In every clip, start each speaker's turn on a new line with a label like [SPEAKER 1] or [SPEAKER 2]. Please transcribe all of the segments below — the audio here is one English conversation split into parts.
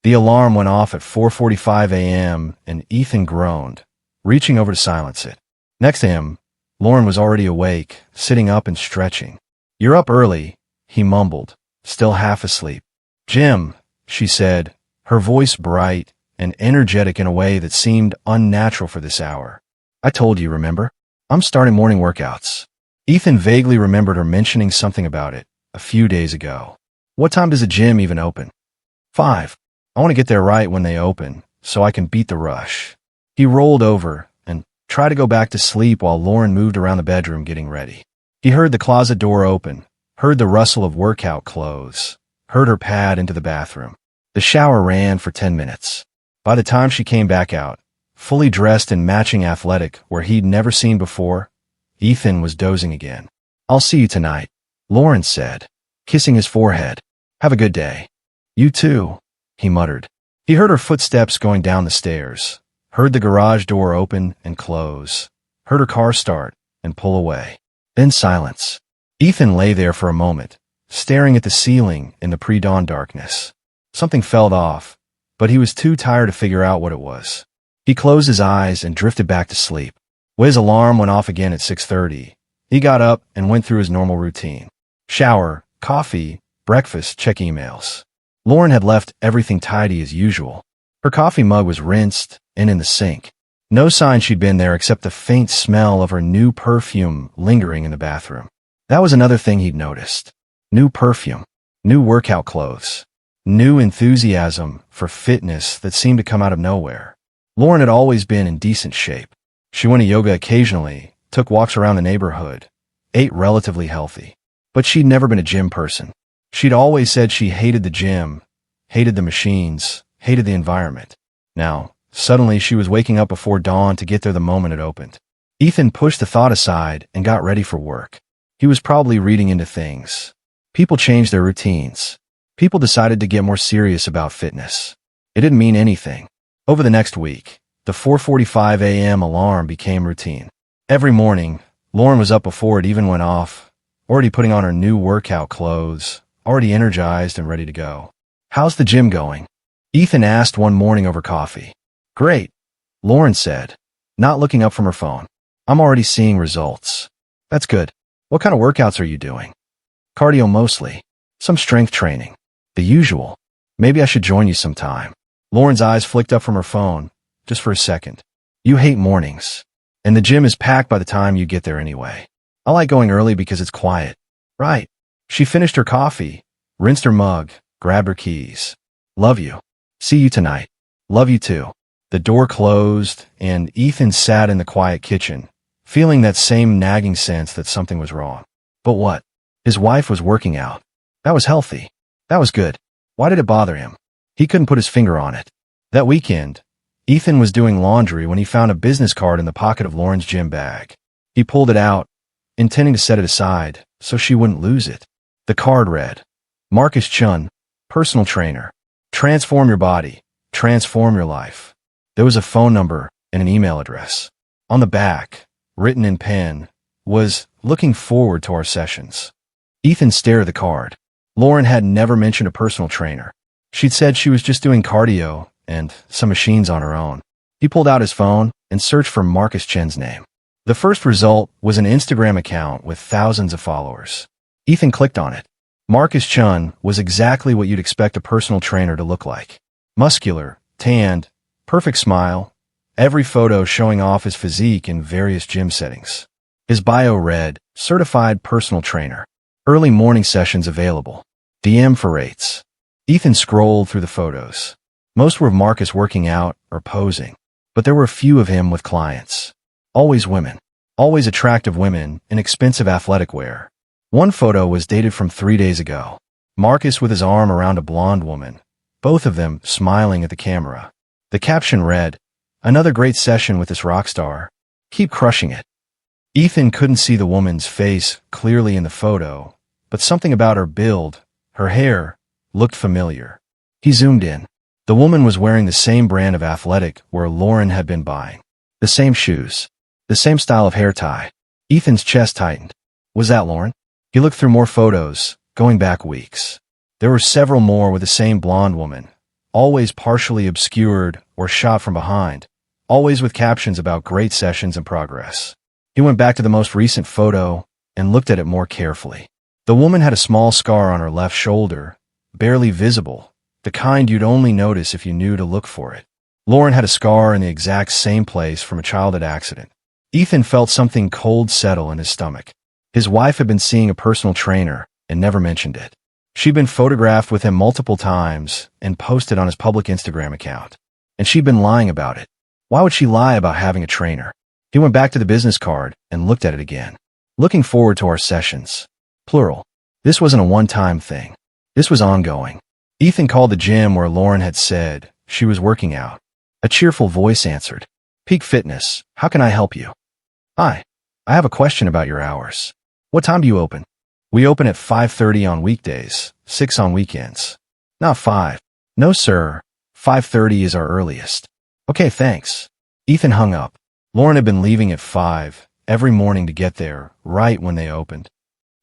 [SPEAKER 1] The alarm went off at 4:45 a.m. and Ethan groaned, reaching over to silence it. Next to him, Lauren was already awake, sitting up and stretching. "You're up early," he mumbled, still half asleep. "Jim," she said, her voice bright and energetic in a way that seemed unnatural for this hour. "I told you, remember? I'm starting morning workouts." Ethan vaguely remembered her mentioning something about it a few days ago. "What time does the gym even open?" 5. "I want to get there right when they open, so I can beat the rush." He rolled over and tried to go back to sleep while Lauren moved around the bedroom getting ready. He heard the closet door open, heard the rustle of workout clothes, heard her pad into the bathroom. The shower ran for 10 minutes. By the time she came back out, fully dressed in matching athletic where he'd never seen before, Ethan was dozing again. "I'll see you tonight," Lauren said, kissing his forehead. "Have a good day." "You too," he muttered. He heard her footsteps going down the stairs, heard the garage door open and close, heard her car start and pull away. Then silence. Ethan lay there for a moment, staring at the ceiling in the pre-dawn darkness. Something felt off, but he was too tired to figure out what it was. He closed his eyes and drifted back to sleep. His alarm went off again at 6:30. He got up and went through his normal routine. Shower, coffee, breakfast, check emails. Lauren had left everything tidy as usual. Her coffee mug was rinsed and in the sink. No sign she'd been there except the faint smell of her new perfume lingering in the bathroom. That was another thing he'd noticed. New perfume, new workout clothes, new enthusiasm for fitness that seemed to come out of nowhere. Lauren had always been in decent shape. She went to yoga occasionally, took walks around the neighborhood, ate relatively healthy. But she'd never been a gym person. She'd always said she hated the gym, hated the machines, hated the environment. Now, suddenly she was waking up before dawn to get there the moment it opened. Ethan pushed the thought aside and got ready for work. He was probably reading into things. People changed their routines. People decided to get more serious about fitness. It didn't mean anything. Over the next week, the 4:45 a.m. alarm became routine. Every morning, Lauren was up before it even went off, already putting on her new workout clothes, already energized and ready to go. "How's the gym going?" Ethan asked one morning over coffee. "Great," Lauren said, not looking up from her phone. "I'm already seeing results." "That's good. What kind of workouts are you doing?" "Cardio mostly. Some strength training. The usual. Maybe I should join you sometime." Lauren's eyes flicked up from her phone, just for a second. "You hate mornings. And the gym is packed by the time you get there anyway. I like going early because it's quiet." "Right." She finished her coffee, rinsed her mug, grabbed her keys. "Love you. See you tonight." "Love you too." The door closed, and Ethan sat in the quiet kitchen, feeling that same nagging sense that something was wrong. But what? His wife was working out. That was healthy. That was good. Why did it bother him? He couldn't put his finger on it. That weekend, Ethan was doing laundry when he found a business card in the pocket of Lauren's gym bag. He pulled it out, intending to set it aside so she wouldn't lose it. The card read, "Marcus Chun, personal trainer. Transform your body. Transform your life." There was a phone number and an email address. On the back, written in pen, was, "Looking forward to our sessions." Ethan stared at the card. Lauren had never mentioned a personal trainer. She'd said she was just doing cardio and some machines on her own. He pulled out his phone and searched for Marcus Chen's name. The first result was an Instagram account with thousands of followers. Ethan clicked on it. Marcus Chun was exactly what you'd expect a personal trainer to look like. Muscular, tanned, perfect smile, every photo showing off his physique in various gym settings. His bio read, "Certified personal trainer. Early morning sessions available. DM for rates." Ethan scrolled through the photos. Most were of Marcus working out or posing, but there were a few of him with clients. Always women. Always attractive women in expensive athletic wear. One photo was dated from 3 days ago. Marcus with his arm around a blonde woman, both of them smiling at the camera. The caption read, "Another great session with this rock star. Keep crushing it." Ethan couldn't see the woman's face clearly in the photo, but something about her build, her hair, looked familiar. He zoomed in. The woman was wearing the same brand of athletic where Lauren had been buying. The same shoes. The same style of hair tie. Ethan's chest tightened. Was that Lauren? He looked through more photos, going back weeks. There were several more with the same blonde woman, always partially obscured or shot from behind, always with captions about great sessions in progress. He went back to the most recent photo and looked at it more carefully. The woman had a small scar on her left shoulder, barely visible, the kind you'd only notice if you knew to look for it. Lauren had a scar in the exact same place from a childhood accident. Ethan felt something cold settle in his stomach. His wife had been seeing a personal trainer and never mentioned it. She'd been photographed with him multiple times and posted on his public Instagram account. And she'd been lying about it. Why would she lie about having a trainer? He went back to the business card and looked at it again. Looking forward to our sessions. Plural. This wasn't a one-time thing. This was ongoing. Ethan called the gym where Lauren had said she was working out. A cheerful voice answered. Peak Fitness, how can I help you? Hi. I have a question about your hours. What time do you open? We open at 5:30 on weekdays, 6 on weekends. Not 5. No, sir. 5:30 is our earliest. Okay, thanks. Ethan hung up. Lauren had been leaving at 5 every morning to get there right when they opened.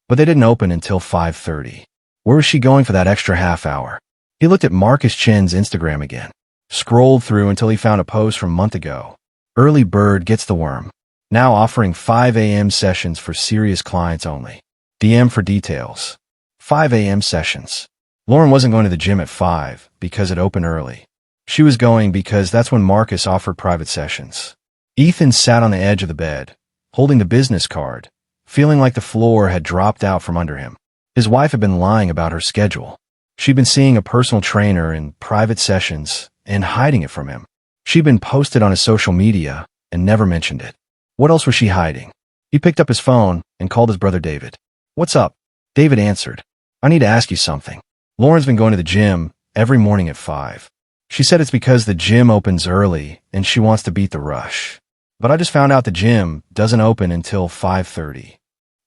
[SPEAKER 1] But they didn't open until 5:30. Where was she going for that extra half hour? He looked at Marcus Chin's Instagram again. Scrolled through until he found a post from a month ago. Early bird gets the worm. Now offering 5 a.m. sessions for serious clients only. DM for details. 5 a.m. sessions. Lauren wasn't going to the gym at 5 because it opened early. She was going because that's when Marcus offered private sessions. Ethan sat on the edge of the bed, holding the business card, feeling like the floor had dropped out from under him. His wife had been lying about her schedule. She'd been seeing a personal trainer in private sessions and hiding it from him. She'd been posted on his social media and never mentioned it. What else was she hiding? He picked up his phone and called his brother David. What's up? David answered. I need to ask you something. Lauren's been going to the gym every morning at 5. She said it's because the gym opens early and she wants to beat the rush. But I just found out the gym doesn't open until 5:30.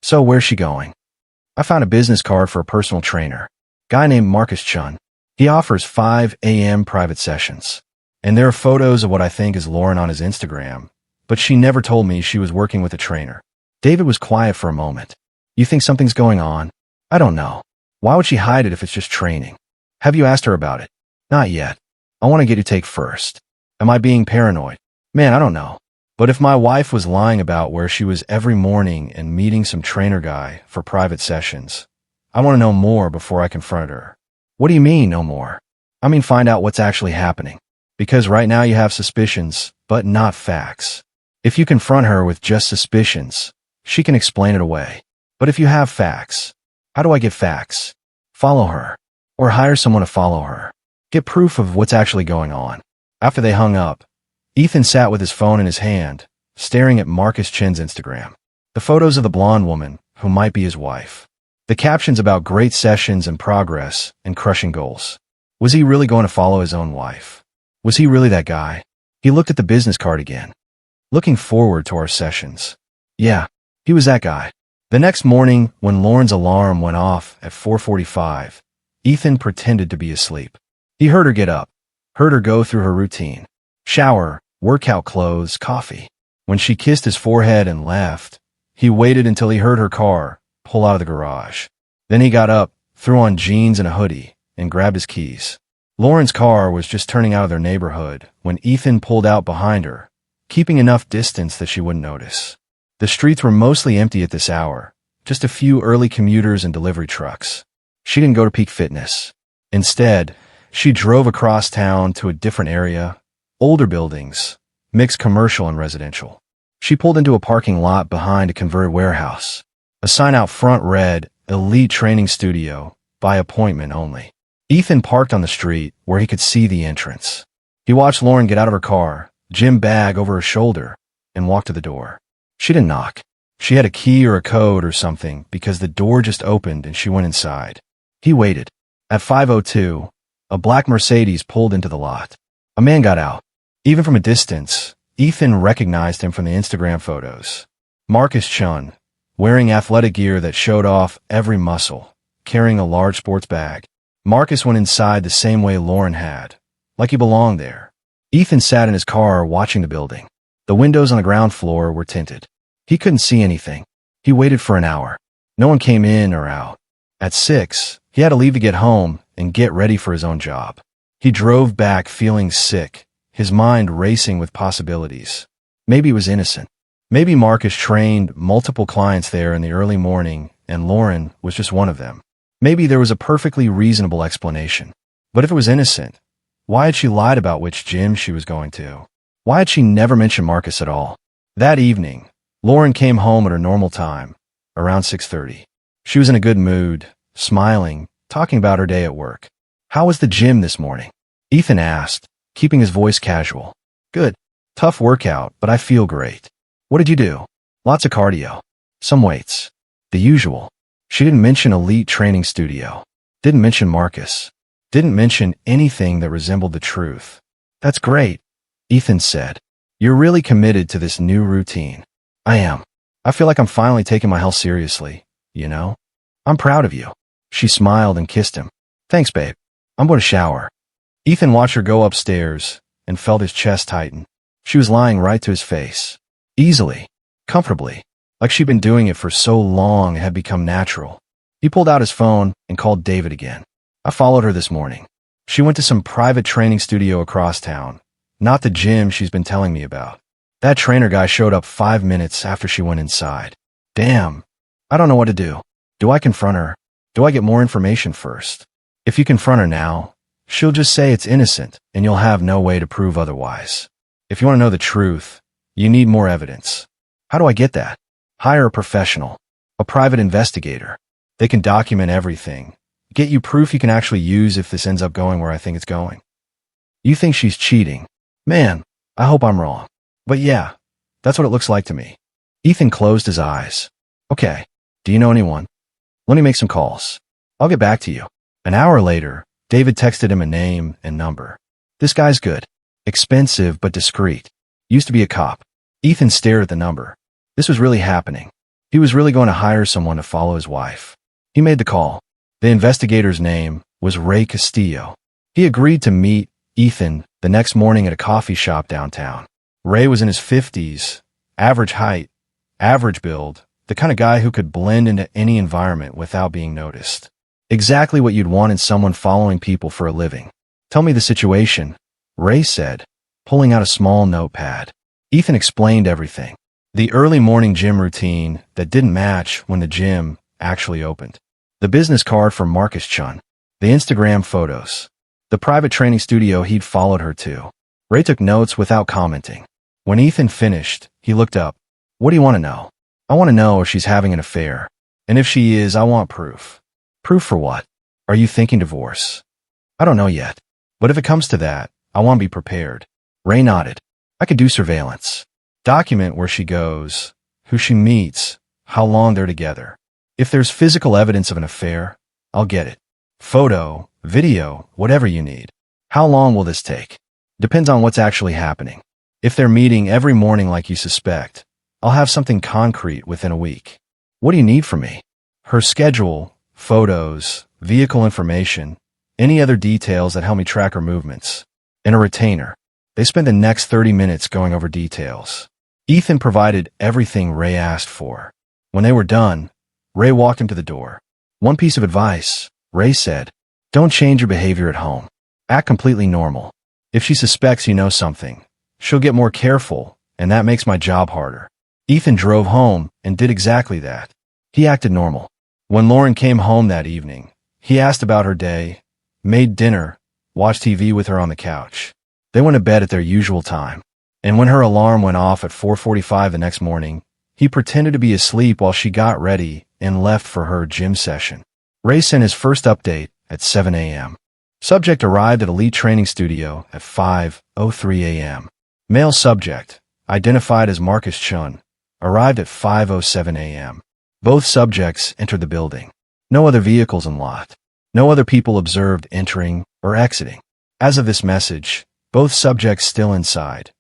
[SPEAKER 1] So where's she going? I found a business card for a personal trainer. Guy named Marcus Chun. He offers 5 a.m. private sessions. And there are photos of what I think is Lauren on his Instagram, but she never told me she was working with a trainer. David was quiet for a moment. You think something's going on? I don't know. Why would she hide it if it's just training? Have you asked her about it? Not yet. I want to get your take first. Am I being paranoid? Man, I don't know. But if my wife was lying about where she was every morning and meeting some trainer guy for private sessions, I want to know more before I confront her. What do you mean, no more? I mean, find out what's actually happening. Because right now you have suspicions, but not facts. If you confront her with just suspicions, she can explain it away. But if you have facts, how do I get facts? Follow her. Or hire someone to follow her. Get proof of what's actually going on. After they hung up, Ethan sat with his phone in his hand, staring at Marcus Chin's Instagram. The photos of the blonde woman, who might be his wife. The captions about great sessions and progress and crushing goals. Was he really going to follow his own wife? Was he really that guy? He looked at the business card again. Looking forward to our sessions. Yeah, he was that guy. The next morning, when Lauren's alarm went off at 4:45, Ethan pretended to be asleep. He heard her get up, heard her go through her routine. Shower, workout clothes, coffee. When she kissed his forehead and left, he waited until he heard her car pull out of the garage. Then he got up, threw on jeans and a hoodie, and grabbed his keys. Lauren's car was just turning out of their neighborhood when Ethan pulled out behind her, keeping enough distance that she wouldn't notice. The streets were mostly empty at this hour, just a few early commuters and delivery trucks. She didn't go to Peak Fitness. Instead, she drove across town to a different area, older buildings, mixed commercial and residential. She pulled into a parking lot behind a converted warehouse. A sign out front read, Elite Training Studio, by appointment only. Ethan parked on the street where he could see the entrance. He watched Lauren get out of her car, gym bag over her shoulder, and walk to the door. She didn't knock. She had a key or a code or something because the door just opened and she went inside. He waited. At 5:02, a black Mercedes pulled into the lot. A man got out. Even from a distance, Ethan recognized him from the Instagram photos. Marcus Chun, wearing athletic gear that showed off every muscle, carrying a large sports bag. Marcus went inside the same way Lauren had, like he belonged there. Ethan sat in his car watching the building. The windows on the ground floor were tinted. He couldn't see anything. He waited for an hour. No one came in or out. At 6, he had to leave to get home and get ready for his own job. He drove back feeling sick, his mind racing with possibilities. Maybe it was innocent. Maybe Marcus trained multiple clients there in the early morning, and Lauren was just one of them. Maybe there was a perfectly reasonable explanation. But if it was innocent, why had she lied about which gym she was going to? Why had she never mentioned Marcus at all? That evening, Lauren came home at her normal time, around 6:30. She was in a good mood, smiling, talking about her day at work. "How was the gym this morning?" Ethan asked, keeping his voice casual. "Good. Tough workout, but I feel great." "What did you do?" "Lots of cardio. Some weights. The usual." She didn't mention elite training studio. Didn't mention Marcus. Didn't mention anything that resembled the truth. "That's great," Ethan said. "You're really committed to this new routine." "I am. I feel like I'm finally taking my health seriously, you know? I'm proud of you." She smiled and kissed him. "Thanks, babe. I'm going to shower." Ethan watched her go upstairs and felt his chest tighten. She was lying right to his face. Easily. Comfortably. Like she'd been doing it for so long it had become natural. He pulled out his phone and called David again. "I followed her this morning. She went to some private training studio across town. Not the gym she's been telling me about. That trainer guy showed up 5 minutes after she went inside. Damn. I don't know what to do. Do I confront her? Do I get more information first? If you confront her now, she'll just say it's innocent and you'll have no way to prove otherwise. If you want to know the truth, you need more evidence. How do I get that? Hire a professional, a private investigator. They can document everything. Get you proof you can actually use if this ends up going where I think it's going. You think she's cheating? Man, I hope I'm wrong. But yeah, that's what it looks like to me." Ethan closed his eyes. "Okay, do you know anyone? Let me make some calls. I'll get back to you." An hour later, David texted him a name and number. "This guy's good. Expensive but discreet. Used to be a cop." Ethan stared at the number. This was really happening. He was really going to hire someone to follow his wife. He made the call. The investigator's name was Ray Castillo. He agreed to meet Ethan the next morning at a coffee shop downtown. Ray was in his 50s, average height, average build, the kind of guy who could blend into any environment without being noticed. Exactly what you'd want in someone following people for a living. "Tell me the situation," Ray said, pulling out a small notepad. Ethan explained everything. The early morning gym routine that didn't match when the gym actually opened. The business card from Marcus Chun. The Instagram photos. The private training studio he'd followed her to. Ray took notes without commenting. When Ethan finished, he looked up. "What do you want to know?" "I want to know if she's having an affair. And if she is, I want proof." "Proof for what? Are you thinking divorce?" "I don't know yet. But if it comes to that, I want to be prepared." Ray nodded. "I could do surveillance. Document where she goes, who she meets, how long they're together. If there's physical evidence of an affair, I'll get it. Photo, video, whatever you need. How long will this take? Depends on what's actually happening. If they're meeting every morning like you suspect, I'll have something concrete within a week. What do you need from me?" "Her schedule, photos, vehicle information, any other details that help me track her movements. And a retainer." They spent the next 30 minutes going over details. Ethan provided everything Ray asked for. When they were done, Ray walked him to the door. "One piece of advice," Ray said. "Don't change your behavior at home. Act completely normal. If she suspects you know something, she'll get more careful, and that makes my job harder." Ethan drove home and did exactly that. He acted normal. When Lauren came home that evening, he asked about her day, made dinner, watched TV with her on the couch. They went to bed at their usual time. And when her alarm went off at 4:45 the next morning, he pretended to be asleep while she got ready and left for her gym session. Ray sent his first update at 7 a.m. Subject arrived at Elite Training Studio at 5:03 a.m. Male subject, identified as Marcus Chun, arrived at 5:07 a.m. Both subjects entered the building. No other vehicles in lot. No other people observed entering or exiting. As of this message, both subjects still inside.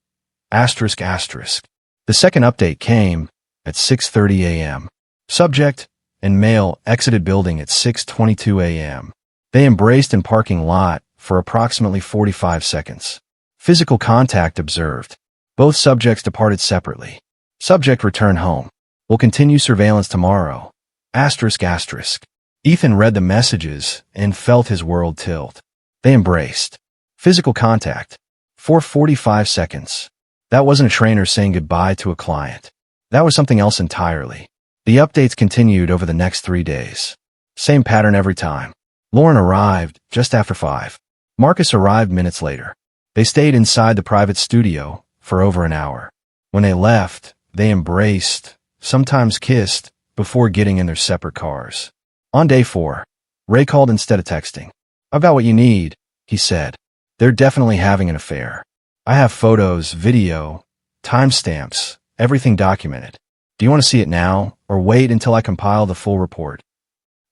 [SPEAKER 1] Asterisk asterisk. The second update came at 6:30 a.m. Subject and male exited building at 6:22 a.m. They embraced in parking lot for approximately 45 seconds. Physical contact observed. Both subjects departed separately. Subject returned home. Will continue surveillance tomorrow. Asterisk asterisk. Ethan read the messages and felt his world tilt. They embraced. Physical contact. 4:45 seconds. That wasn't a trainer saying goodbye to a client. That was something else entirely. The updates continued over the next 3 days. Same pattern every time. Lauren arrived just after 5. Marcus arrived minutes later. They stayed inside the private studio for over an hour. When they left, they embraced, sometimes kissed, before getting in their separate cars. On day 4, Ray called instead of texting. "I've got what you need," he said. "They're definitely having an affair. I have photos, video, timestamps, everything documented. Do you want to see it now, or wait until I compile the full report?"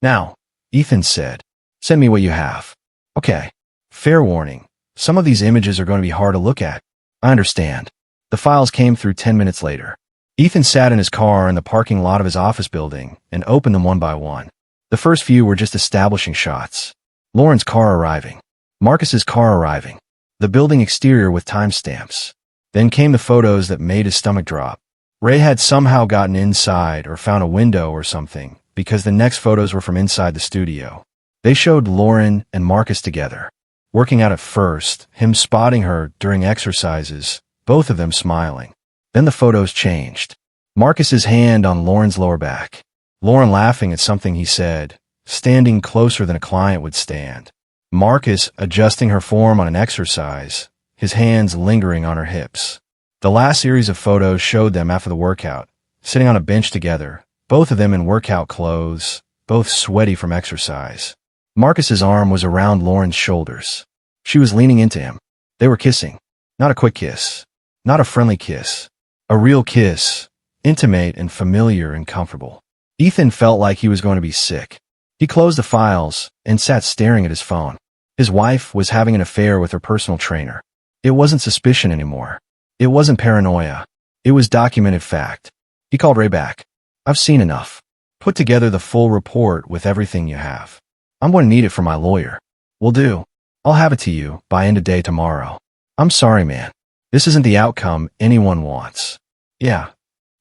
[SPEAKER 1] "Now," Ethan said. "Send me what you have." "Okay. Fair warning. Some of these images are going to be hard to look at." "I understand." The files came through 10 minutes later. Ethan sat in his car in the parking lot of his office building and opened them one by one. The first few were just establishing shots. Lauren's car arriving. Marcus's car arriving. The building exterior with timestamps. Then came the photos that made his stomach drop. Ray had somehow gotten inside or found a window or something, because the next photos were from inside the studio. They showed Lauren and Marcus together. Working out at first, him spotting her during exercises, both of them smiling. Then the photos changed. Marcus's hand on Lauren's lower back. Lauren laughing at something he said, standing closer than a client would stand. Marcus adjusting her form on an exercise, his hands lingering on her hips. The last series of photos showed them after the workout, sitting on a bench together, both of them in workout clothes, both sweaty from exercise. Marcus's arm was around Lauren's shoulders. She was leaning into him. They were kissing. Not a quick kiss. Not a friendly kiss. A real kiss. Intimate and familiar and comfortable. Ethan felt like he was going to be sick. He closed the files and sat staring at his phone. His wife was having an affair with her personal trainer. It wasn't suspicion anymore. It wasn't paranoia. It was documented fact. He called Ray back. "I've seen enough. Put together the full report with everything you have. I'm going to need it for my lawyer." "Will do. I'll have it to you by end of day tomorrow." "I'm sorry, man. This isn't the outcome anyone wants." "Yeah."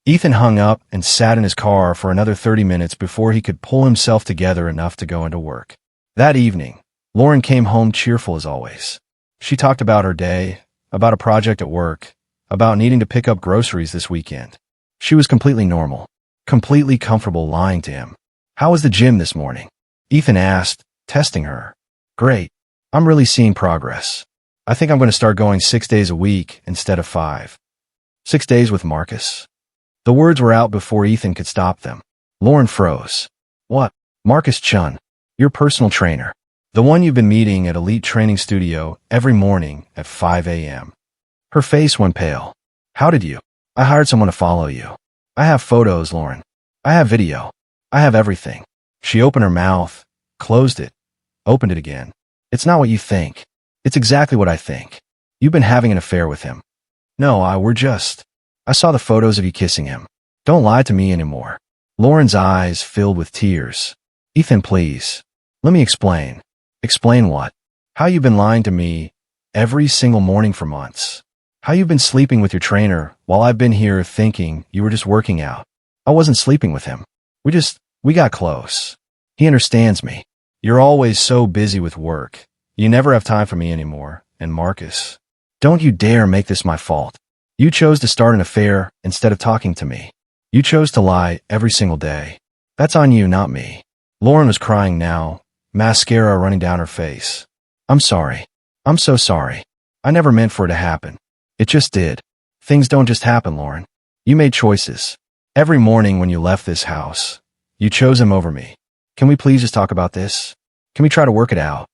[SPEAKER 1] Ethan hung up and sat in his car for another 30 minutes before he could pull himself together enough to go into work. That evening, Lauren came home cheerful as always. She talked about her day, about a project at work, about needing to pick up groceries this weekend. She was completely normal, completely comfortable lying to him. "How was the gym this morning?" Ethan asked, testing her. "Great. I'm really seeing progress. I think I'm going to start going 6 days a week instead of 5. 6 days with Marcus?" The words were out before Ethan could stop them. Lauren froze. "What?" "Marcus Chun, your personal trainer. The one you've been meeting at Elite Training Studio every morning at 5 a.m. Her face went pale. "How did you?" "I hired someone to follow you. I have photos, Lauren. I have video. I have everything." She opened her mouth, closed it, opened it again. "It's not what you think. It's exactly what I think. You've been having an affair with him." "No, I saw the photos of you kissing him. Don't lie to me anymore." Lauren's eyes filled with tears. "Ethan, please. Let me explain." "Explain what?" "How you've been lying to me every single morning for months. How you've been sleeping with your trainer while I've been here thinking you were just working out. I wasn't sleeping with him. We got close. He understands me. You're always so busy with work. You never have time for me anymore. And Marcus, don't you dare make this my fault. You chose to start an affair instead of talking to me. You chose to lie every single day. That's on you, not me." Lauren was crying now, mascara running down her face. "I'm sorry. I'm so sorry. I never meant for it to happen. It just did. Things don't just happen, Lauren. You made choices. Every morning when you left this house, you chose him over me. Can we please just talk about this? Can we try to work it out?"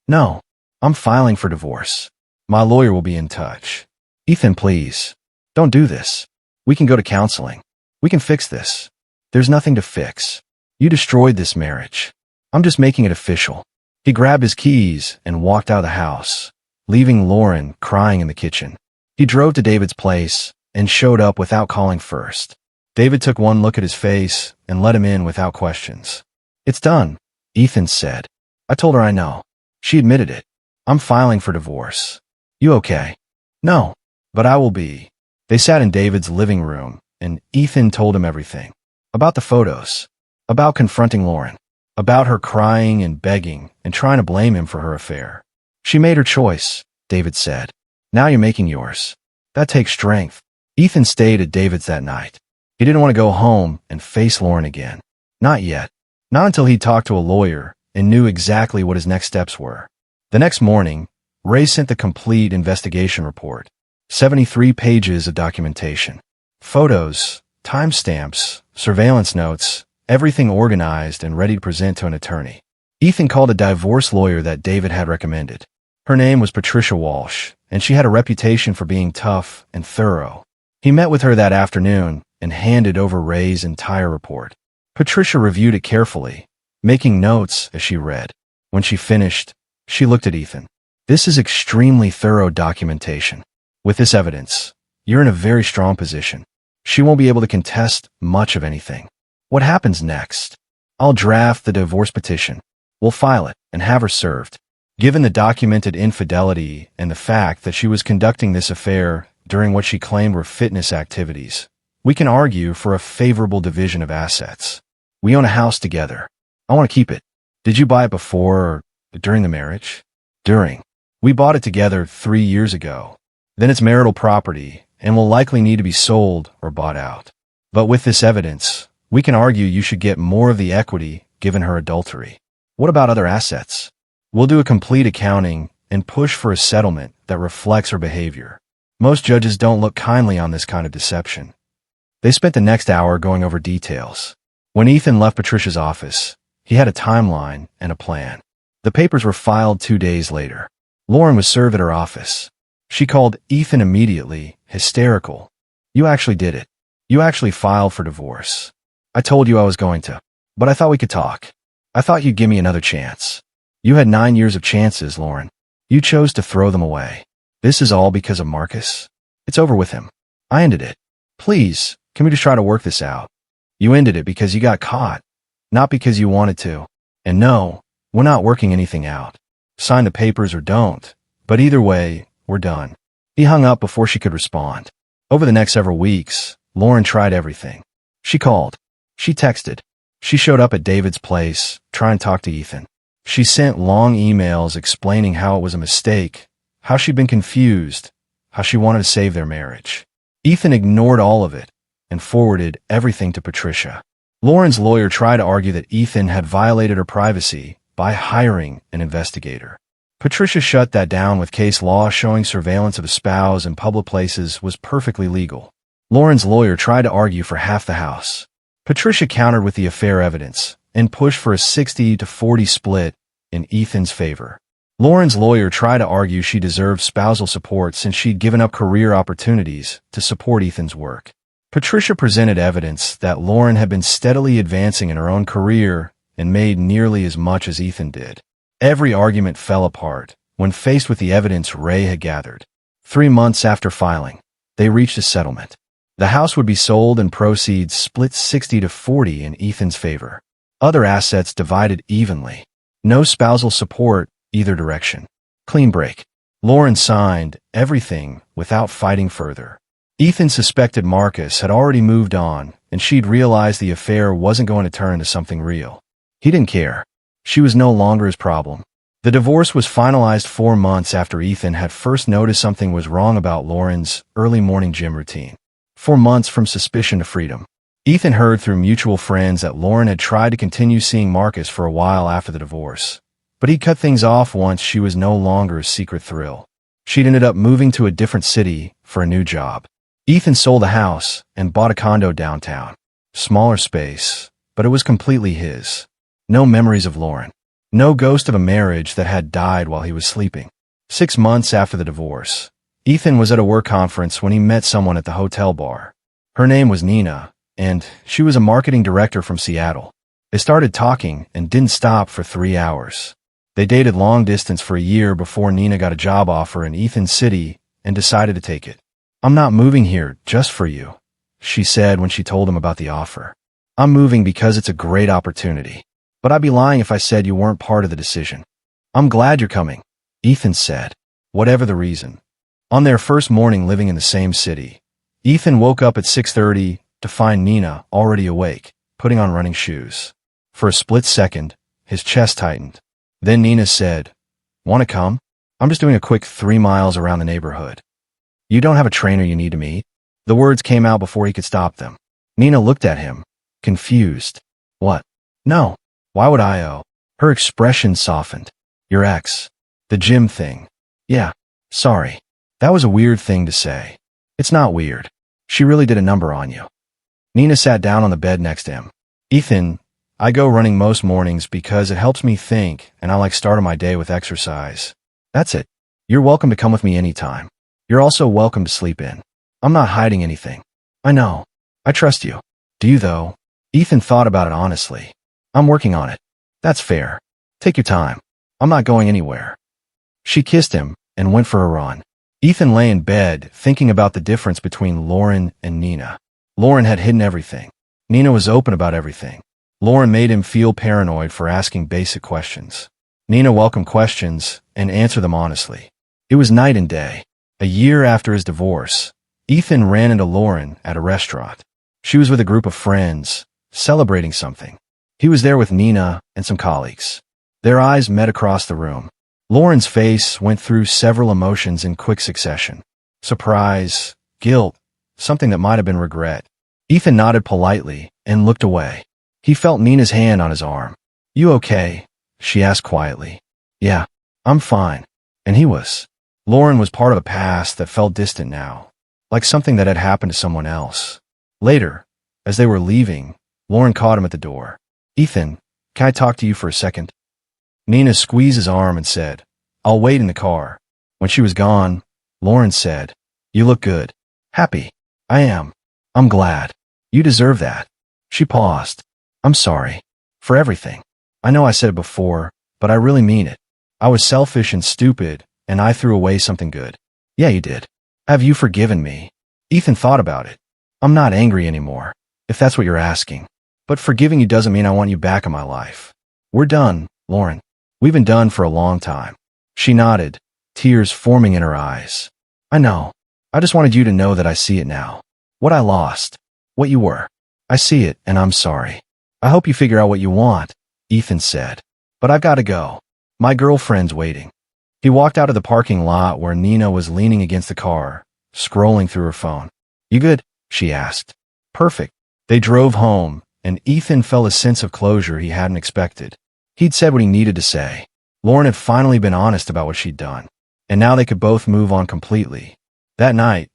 [SPEAKER 1] "No. I'm filing for divorce. My lawyer will be in touch." "Ethan, please. Don't do this. We can go to counseling. We can fix this. There's nothing to fix. You destroyed this marriage. I'm just making it official." He grabbed his keys and walked out of the house, leaving Lauren crying in the kitchen. He drove to David's place and showed up without calling first. David took one look at his face and let him in without questions. "It's done," Ethan said. "I told her I know. She admitted it. I'm filing for divorce. You okay?" "No. But I will be." They sat in David's living room, and Ethan told him everything. About the photos. About confronting Lauren. About her crying and begging and trying to blame him for her affair. She made her choice. David said. Now you're making yours. That takes strength. Ethan stayed at David's that night. He didn't want to go home and face Lauren again. Not yet. Not until he talked to a lawyer and knew exactly what his next steps were. The next morning, Ray sent the complete investigation report. 73 pages of documentation. Photos, timestamps, surveillance notes, everything organized and ready to present to an attorney. Ethan called a divorce lawyer that David had recommended. Her name was Patricia Walsh, and she had a reputation for being tough and thorough. He met with her that afternoon and handed over Ray's entire report. Patricia reviewed it carefully, making notes as she read. When she finished, she looked at Ethan. This is extremely thorough documentation. With this evidence, you're in a very strong position. She won't be able to contest much of anything. What happens next? I'll draft the divorce petition. We'll file it and have her served. Given the documented infidelity and the fact that she was conducting this affair during what she claimed were fitness activities, we can argue for a favorable division of assets. We own a house together. I want to keep it. Did you buy it before or during the marriage? During. We bought it together 3 years ago. Then it's marital property and will likely need to be sold or bought out. But with this evidence, we can argue you should get more of the equity given her adultery. What about other assets? We'll do a complete accounting and push for a settlement that reflects her behavior. Most judges don't look kindly on this kind of deception. They spent the next hour going over details. When Ethan left Patricia's office, he had a timeline and a plan. The papers were filed 2 days later. Lauren was served at her office. She called Ethan immediately, hysterical. You actually did it. You actually filed for divorce. I told you I was going to, but I thought we could talk. I thought you'd give me another chance. You had 9 years of chances, Lauren. You chose to throw them away. This is all because of Marcus. It's over with him. I ended it. Please, can we just try to work this out? You ended it because you got caught, not because you wanted to. And no, we're not working anything out. Sign the papers or don't, but either way, we're done. He hung up before she could respond. Over the next several weeks, Lauren tried everything. She called. She texted. She showed up at David's place, trying to talk to Ethan. She sent long emails explaining how it was a mistake, how she'd been confused, how she wanted to save their marriage. Ethan ignored all of it and forwarded everything to Patricia. Lauren's lawyer tried to argue that Ethan had violated her privacy by hiring an investigator. Patricia shut that down with case law showing surveillance of a spouse in public places was perfectly legal. Lauren's lawyer tried to argue for half the house. Patricia countered with the affair evidence and pushed for a 60-40 split in Ethan's favor. Lauren's lawyer tried to argue she deserved spousal support since she'd given up career opportunities to support Ethan's work. Patricia presented evidence that Lauren had been steadily advancing in her own career and made nearly as much as Ethan did. Every argument fell apart when faced with the evidence Ray had gathered. 3 months after filing, they reached a settlement. The house would be sold and proceeds split 60-40 in Ethan's favor. Other assets divided evenly. No spousal support either direction. Clean break. Lauren signed everything without fighting further. Ethan suspected Marcus had already moved on, and she'd realized the affair wasn't going to turn into something real. He didn't care. She was no longer his problem. The divorce was finalized 4 months after Ethan had first noticed something was wrong about Lauren's early morning gym routine. 4 months from suspicion to freedom. Ethan heard through mutual friends that Lauren had tried to continue seeing Marcus for a while after the divorce, but he cut things off once she was no longer a secret thrill. She'd ended up moving to a different city for a new job. Ethan sold a house and bought a condo downtown. Smaller space, but it was completely his. No memories of Lauren. No ghost of a marriage that had died while he was sleeping. 6 months after the divorce, Ethan was at a work conference when he met someone at the hotel bar. Her name was Nina, and she was a marketing director from Seattle. They started talking and didn't stop for 3 hours. They dated long distance for a year before Nina got a job offer in Ethan's city and decided to take it. I'm not moving here just for you, she said when she told him about the offer. I'm moving because it's a great opportunity. But I'd be lying if I said you weren't part of the decision. I'm glad you're coming, Ethan said, whatever the reason. On their first morning living in the same city, Ethan woke up at 6:30 to find Nina already awake, putting on running shoes. For a split second, his chest tightened. Then Nina said, "Want to come?" I'm just doing a quick 3 miles around the neighborhood. You don't have a trainer you need to meet? The words came out before he could stop them. Nina looked at him, confused. What? No. Why would I owe? Her expression softened. Your ex. The gym thing. Yeah. Sorry. That was a weird thing to say. It's not weird. She really did a number on you. Nina sat down on the bed next to him. Ethan, I go running most mornings because it helps me think, and I like starting my day with exercise. That's it. You're welcome to come with me anytime. You're also welcome to sleep in. I'm not hiding anything. I know. I trust you. Do you, though? Ethan thought about it honestly. I'm working on it. That's fair. Take your time. I'm not going anywhere. She kissed him and went for a run. Ethan lay in bed thinking about the difference between Lauren and Nina. Lauren had hidden everything. Nina was open about everything. Lauren made him feel paranoid for asking basic questions. Nina welcomed questions and answered them honestly. It was night and day. A year after his divorce, Ethan ran into Lauren at a restaurant. She was with a group of friends, celebrating something. He was there with Nina and some colleagues. Their eyes met across the room. Lauren's face went through several emotions in quick succession. Surprise, guilt, something that might have been regret. Ethan nodded politely and looked away. He felt Nina's hand on his arm. You okay? She asked quietly. Yeah, I'm fine. And he was. Lauren was part of a past that felt distant now, like something that had happened to someone else. Later, as they were leaving, Lauren caught him at the door. Ethan, can I talk to you for a second? Nina squeezed his arm and said, I'll wait in the car. When she was gone, Lauren said, You look good. Happy. I am. I'm glad. You deserve that. She paused. I'm sorry. For everything. I know I said it before, but I really mean it. I was selfish and stupid, and I threw away something good. Yeah, you did. Have you forgiven me? Ethan thought about it. I'm not angry anymore, if that's what you're asking. But forgiving you doesn't mean I want you back in my life. We're done, Lauren. We've been done for a long time. She nodded, tears forming in her eyes. I know. I just wanted you to know that I see it now. What I lost. What you were. I see it, and I'm sorry. I hope you figure out what you want, Ethan said. But I've got to go. My girlfriend's waiting. He walked out of the parking lot where Nina was leaning against the car, scrolling through her phone. You good? She asked. Perfect. They drove home, and Ethan felt a sense of closure he hadn't expected. He'd said what he needed to say. Lauren had finally been honest about what she'd done, and now they could both move on completely. That night,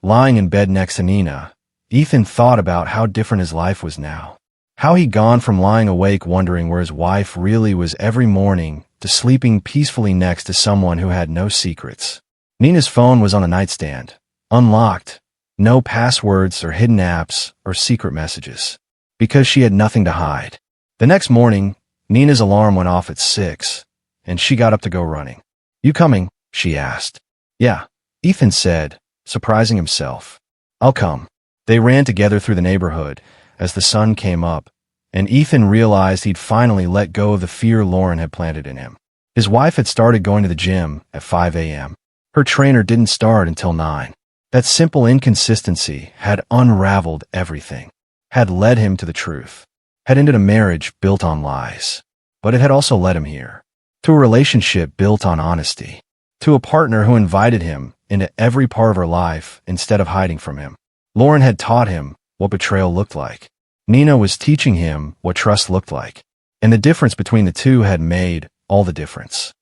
[SPEAKER 1] lying in bed next to Nina, Ethan thought about how different his life was now. How he'd gone from lying awake wondering where his wife really was every morning to sleeping peacefully next to someone who had no secrets. Nina's phone was on a nightstand, unlocked, no passwords or hidden apps or secret messages, because she had nothing to hide. The next morning, Nina's alarm went off at 6, and she got up to go running. You coming? She asked. Yeah, Ethan said, surprising himself. I'll come. They ran together through the neighborhood as the sun came up, and Ethan realized he'd finally let go of the fear Lauren had planted in him. His wife had started going to the gym at 5 a.m. Her trainer didn't start until 9. That simple inconsistency had unraveled everything, had led him to the truth, had ended a marriage built on lies. But it had also led him here, to a relationship built on honesty, to a partner who invited him into every part of her life instead of hiding from him. Lauren had taught him what betrayal looked like. Nina was teaching him what trust looked like. And the difference between the two had made all the difference.